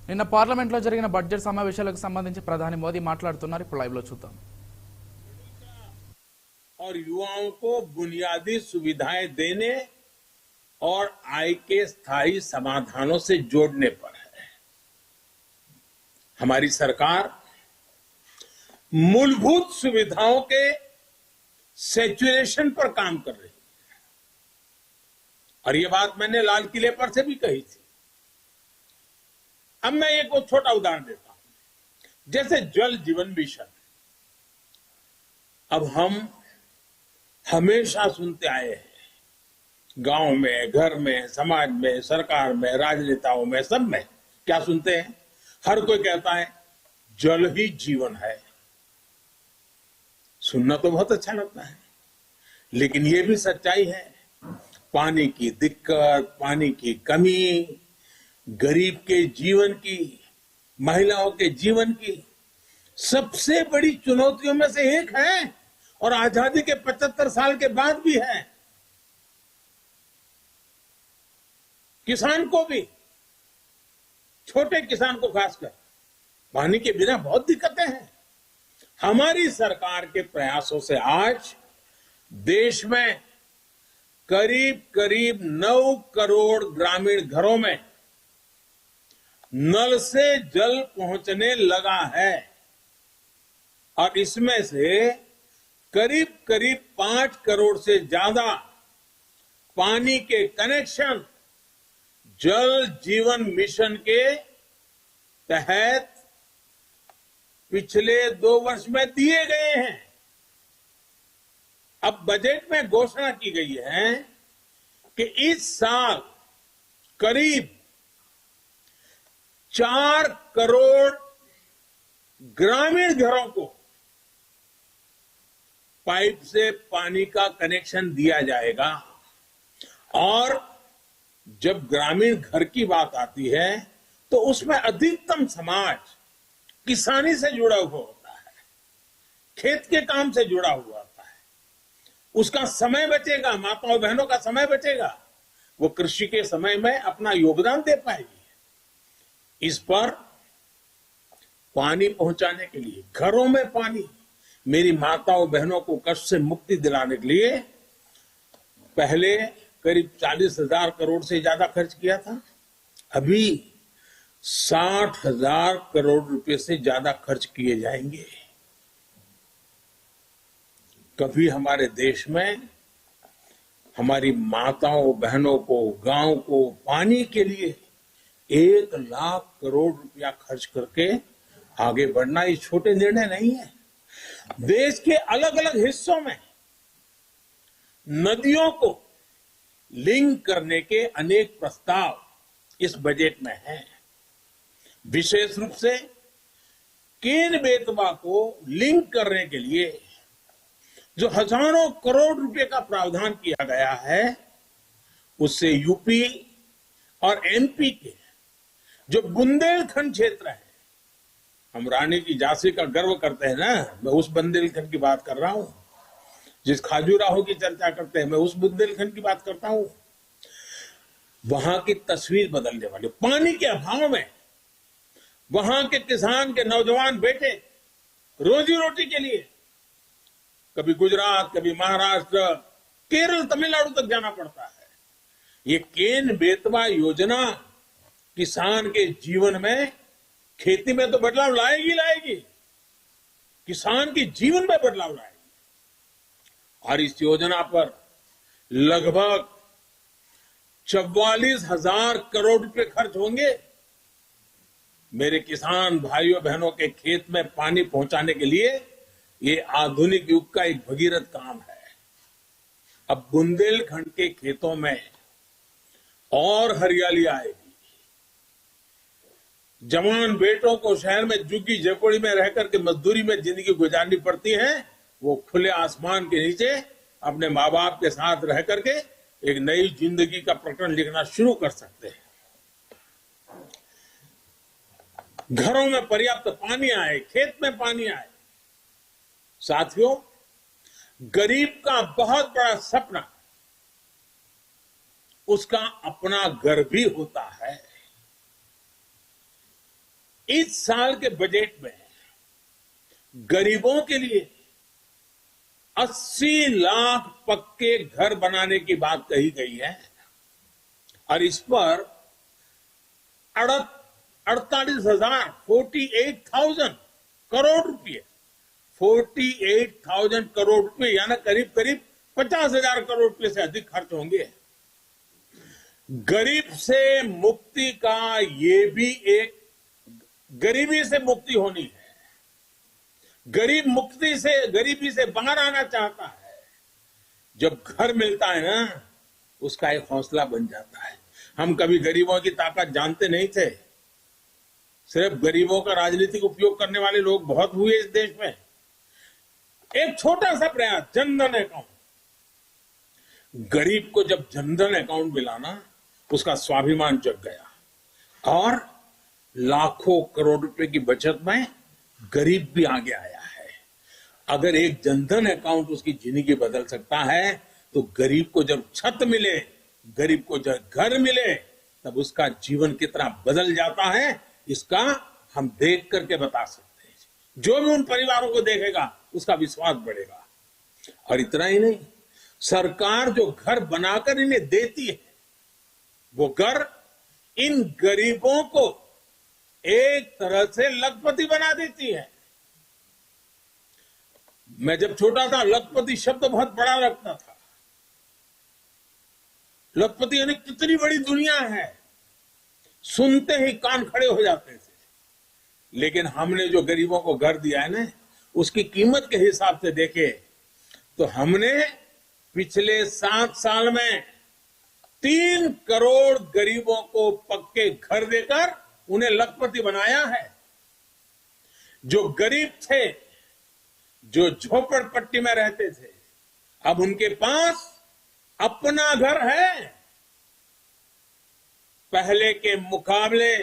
నిన్న పార్లమెంట్లో జరిగిన బడ్జెట్ సమావేశాలకు సంబంధించి ప్రధాని మోదీ మాట్లాడుతున్నారు. ఇప్పుడు లైవ్ లో చూద్దాం. और युवाओं को बुनियादी सुविधाएं देने और आय के स्थायी समाधानों से जोड़ने पर है। हमारी सरकार मूलभूत सुविधाओं के सैचुरेशन पर काम कर रही है और ये बात मैंने लाल किले पर से भी कही थी। अब मैं एक छोटा उदाहरण देता हूं, जैसे जल जीवन मिशन। अब हम हमेशा सुनते आए हैं, गांव में, घर में, समाज में, सरकार में, राजनेताओं में, सब में क्या सुनते हैं? हर कोई कहता है जल ही जीवन है। सुनना तो बहुत अच्छा लगता है, लेकिन ये भी सच्चाई है। पानी की दिक्कत, पानी की कमी, गरीब के जीवन की, महिलाओं के जीवन की सबसे बड़ी चुनौतियों में से एक है और आजादी के 75 साल के बाद भी है। किसान को भी, छोटे किसान को खासकर, पानी के बिना बहुत दिक्कतें हैं। हमारी सरकार के प्रयासों से आज देश में करीब करीब 9 करोड़ ग्रामीण घरों में नल से जल पहुंचने लगा है और इसमें से करीब करीब 5 करोड़ से ज्यादा पानी के कनेक्शन जल जीवन मिशन के तहत पिछले 2 वर्ष में दिए गए हैं। अब बजट में घोषणा की गई है कि इस साल करीब 4 करोड़ ग्रामीण घरों को पाइप से पानी का कनेक्शन दिया जाएगा। और जब ग्रामीण घर की बात आती है तो उसमें अधिकतम समाज किसानी से जुड़ा हुआ होता है, खेत के काम से जुड़ा हुआ होता है। उसका समय बचेगा, माताओं बहनों का समय बचेगा, वो कृषि के समय में अपना योगदान दे पाएगी। इस पर पानी पहुंचाने के लिए, घरों में पानी, मेरी माताओं बहनों को कष्ट से मुक्ति दिलाने के लिए पहले करीब 40,000 करोड़ से ज्यादा खर्च किया था। अभी 60,000 करोड़ रुपए से ज्यादा खर्च किए जाएंगे। कभी हमारे देश में हमारी माताओं बहनों को, गांव को पानी के लिए 1 लाख करोड़ रुपया खर्च करके आगे बढ़ना ये छोटे निर्णय नहीं है। देश के अलग अलग हिस्सों में नदियों को लिंक करने के अनेक प्रस्ताव इस बजट में हैं। विशेष रूप से केन बेतवा को लिंक करने के लिए जो हजारों करोड़ रुपए का प्रावधान किया गया है, उससे यूपी और एमपी के जो बुंदेलखंड क्षेत्र है, हम रानी की झांसी का गर्व करते हैं ना, मैं उस बुंदेलखंड की बात कर रहा हूं। जिस खाजूराहो की चर्चा करते हैं, मैं उस बुंदेलखंड की बात करता हूं। वहां की तस्वीर बदलने वाली, पानी के अभाव में वहां के किसान के नौजवान बेटे रोजी रोटी के लिए कभी गुजरात, कभी महाराष्ट्र, केरल, तमिलनाडु तक जाना पड़ता है। ये केन बेतवा योजना किसान के जीवन में, खेती में तो बदलाव लाएगी, किसान के जीवन में बदलाव लाएगी। और इस योजना पर लगभग 44,000 करोड़ रुपए खर्च होंगे। मेरे किसान भाइयों बहनों के खेत में पानी पहुंचाने के लिए ये आधुनिक युग का एक भगीरथ काम है। अब बुंदेलखंड के खेतों में और हरियाली आएगी। जवान बेटों को शहर में झुग्गी झोपड़ी में रहकर के मजदूरी में जिंदगी गुजारनी पड़ती है, वो खुले आसमान के नीचे अपने माँ बाप के साथ रह करके एक नई जिंदगी का प्रकरण लिखना शुरू कर सकते हैं। घरों में पर्याप्त पानी आए, खेत में पानी आए। साथियों, गरीब का बहुत बड़ा सपना उसका अपना घर भी होता है। इस साल के बजट में गरीबों के लिए 80 लाख पक्के घर बनाने की बात कही गई है और इस पर 48,000 करोड़ रुपए 48,000 करोड़ रुपए यानी करीब करीब 50,000 करोड़ रुपए से अधिक खर्च होंगे। गरीब से मुक्ति का ये भी एक गरीबी से मुक्ति होनी है। गरीबी से बाहर आना चाहता है। जब घर मिलता है ना, उसका एक हौसला बन जाता है। हम कभी गरीबों की ताकत जानते नहीं थे। सिर्फ गरीबों का राजनीतिक उपयोग करने वाले लोग बहुत हुए इस देश में। एक छोटा सा प्रयास, जनधन अकाउंट। गरीब को जब जनधन अकाउंट मिला ना, उसका स्वाभिमान जग गया और लाखों करोड़ रुपए की बचत में गरीब भी आगे आया है। अगर एक जनधन अकाउंट उसकी जिंदगी बदल सकता है, तो गरीब को जब छत मिले, गरीब को जब घर मिले, तब उसका जीवन कितना बदल जाता है, इसका हम देख करके बता सकते हैं। जो भी उन परिवारों को देखेगा, उसका विश्वास बढ़ेगा। और इतना ही नहीं, सरकार जो घर बनाकर इन्हें देती है, वो घर इन गरीबों को एक तरह से लखपति बना देती है। मैं जब छोटा था, लखपति शब्द बहुत बड़ा लगता था। लखपति यानी कितनी बड़ी दुनिया है, सुनते ही कान खड़े हो जाते थे। लेकिन हमने जो गरीबों को घर दिया है ना, उसकी कीमत के हिसाब से देखे तो हमने पिछले 7 साल में 3 करोड़ गरीबों को पक्के घर देकर उन्हें लखपति बनाया है। जो गरीब थे, जो झोपड़पट्टी में रहते थे, अब उनके पास अपना घर है। पहले के मुकाबले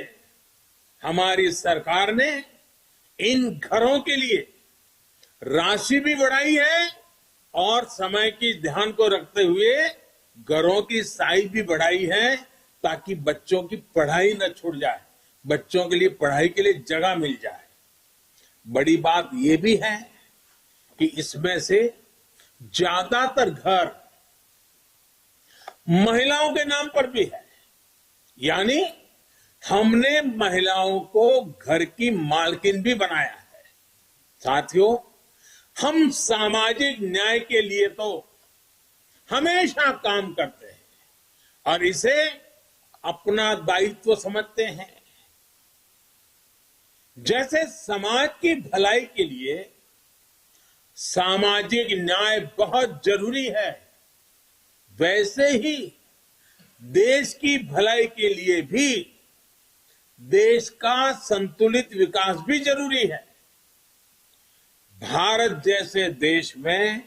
हमारी सरकार ने इन घरों के लिए राशि भी बढ़ाई है और समय की ध्यान को रखते हुए घरों की साइज भी बढ़ाई है, ताकि बच्चों की पढ़ाई न छूट जाए, बच्चों के लिए पढ़ाई के लिए जगह मिल जाए। बड़ी बात यह भी है कि इसमें से ज्यादातर घर महिलाओं के नाम पर भी है, यानी हमने महिलाओं को घर की मालकिन भी बनाया है। साथियों, हम सामाजिक न्याय के लिए तो हमेशा काम करते हैं और इसे अपना दायित्व समझते हैं। जैसे समाज की भलाई के लिए सामाजिक न्याय बहुत जरूरी है, वैसे ही देश की भलाई के लिए भी देश का संतुलित विकास भी जरूरी है। भारत जैसे देश में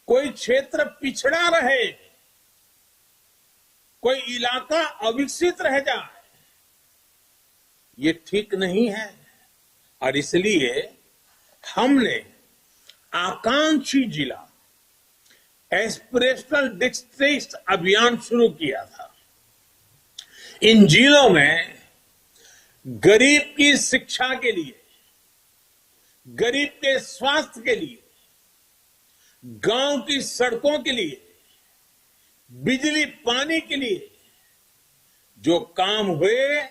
कोई क्षेत्र पिछड़ा रहे, कोई इलाका अविकसित रह जाए, ये ठीक नहीं है। और इसलिए हमने आकांक्षी जिला एस्पिरेशनल डिस्ट्रिक्ट अभियान शुरू किया था। इन जिलों में गरीब की शिक्षा के लिए, गरीब के स्वास्थ्य के लिए, गांव की सड़कों के लिए, बिजली पानी के लिए जो काम हुए,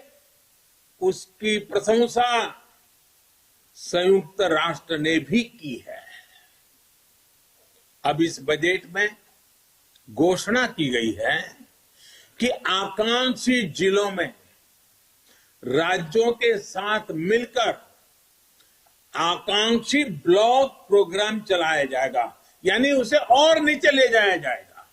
उसकी प्रशंसा संयुक्त राष्ट्र ने भी की है। अब इस बजट में घोषणा की गई है कि आकांक्षी जिलों में राज्यों के साथ मिलकर आकांक्षी ब्लॉक प्रोग्राम चलाया जाएगा, यानी उसे और नीचे ले जाया जाएगा।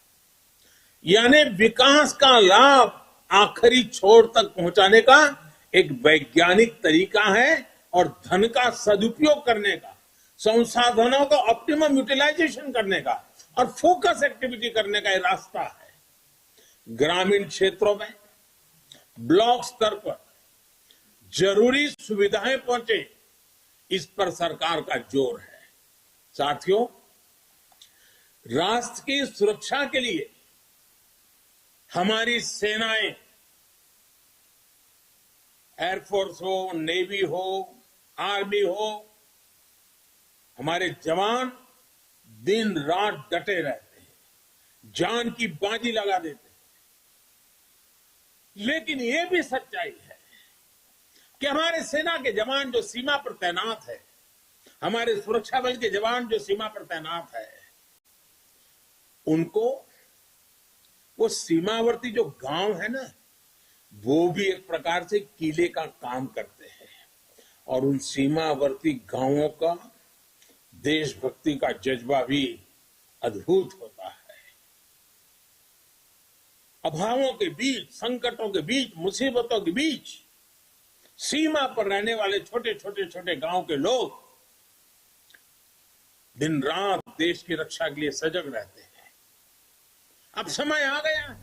यानी विकास का लाभ आखिरी छोर तक पहुंचाने का एक वैज्ञानिक तरीका है और धन का सदुपयोग करने का, संसाधनों का ऑप्टिमम यूटिलाइजेशन करने का और फोकस एक्टिविटी करने का एक रास्ता है। ग्रामीण क्षेत्रों में ब्लॉक स्तर पर जरूरी सुविधाएं पहुंचे, इस पर सरकार का जोर है। साथियों, राष्ट्र की सुरक्षा के लिए हमारी सेनाएं एयरफोर्स हो, नेवी हो, आर्मी हो, हमारे जवान दिन रात डटे रहते हैं, जान की बाजी लगा देते हैं। लेकिन ये भी सच्चाई है कि हमारे सेना के जवान जो सीमा पर तैनात है, हमारे सुरक्षा बल के जवान जो सीमा पर तैनात है, उनको वो सीमावर्ती जो गांव है ना, वो भी एक प्रकार से किले का काम करते हैं। और उन सीमावर्ती गांवों का देशभक्ति का जज्बा भी अद्भुत होता है। अभावों के बीच, संकटों के बीच, मुसीबतों के बीच सीमा पर रहने वाले छोटे गांव के लोग दिन रात देश की रक्षा के लिए सजग रहते हैं। अब समय आ गया है